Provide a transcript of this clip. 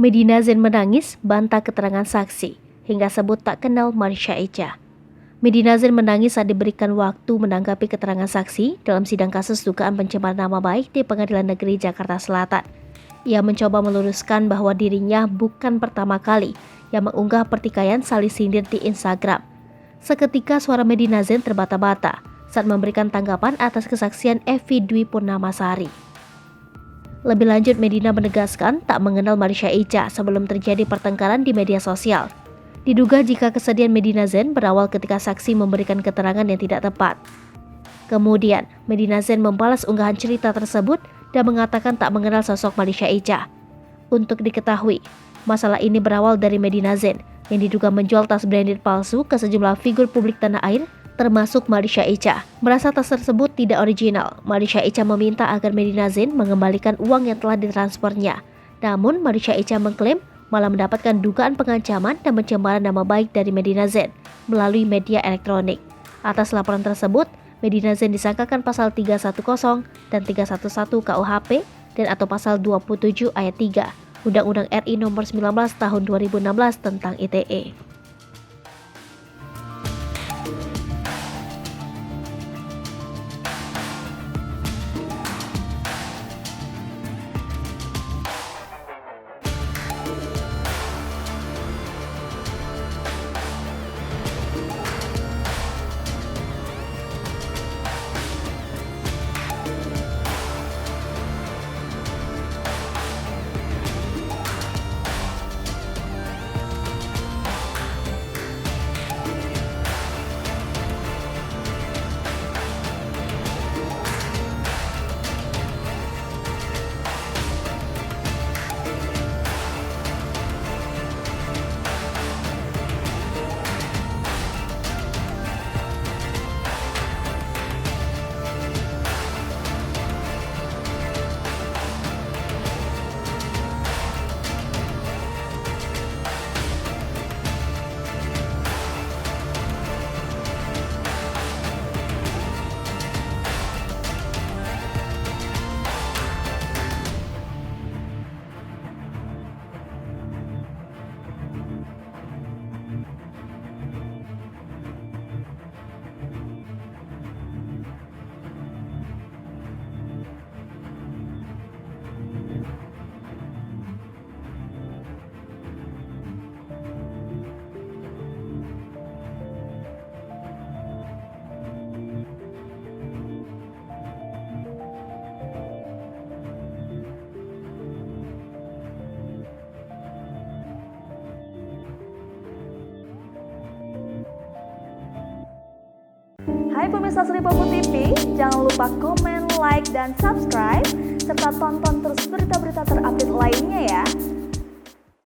Medina Zain menangis bantah keterangan saksi hingga sebut tak kenal Marsha Echa. Medina Zain menangis saat diberikan waktu menanggapi keterangan saksi dalam sidang kasus dugaan pencemaran nama baik di Pengadilan Negeri Jakarta Selatan. Ia mencoba meluruskan bahwa dirinya bukan pertama kali yang mengunggah pertikaian saling sindir di Instagram. Seketika suara Medina Zain terbata-bata saat memberikan tanggapan atas kesaksian Evi Dwi Purnamasari. Lebih lanjut, Medina menegaskan tak mengenal Marsha Echa sebelum terjadi pertengkaran di media sosial. Diduga jika kesedihan Medina Zain berawal ketika saksi memberikan keterangan yang tidak tepat. Kemudian, Medina Zain membalas unggahan cerita tersebut dan mengatakan tak mengenal sosok Marsha Echa. Untuk diketahui, masalah ini berawal dari Medina Zain yang diduga menjual tas branded palsu ke sejumlah figur publik tanah air, termasuk Marsha Echa. Merasa tas tersebut tidak original, Marsha Echa meminta agar Medina Zain mengembalikan uang yang telah ditransfernya. Namun, Marsha Echa mengklaim malah mendapatkan dugaan pengancaman dan pencemaran nama baik dari Medina Zain melalui media elektronik. Atas laporan tersebut, Medina Zain disangkakan pasal 310 dan 311 KUHP dan atau pasal 27 ayat 3 Undang-Undang RI nomor 19 tahun 2016 tentang ITE. Hai pemirsa Sri Popo TV, jangan lupa komen, like, dan subscribe, serta tonton terus berita-berita terupdate lainnya ya.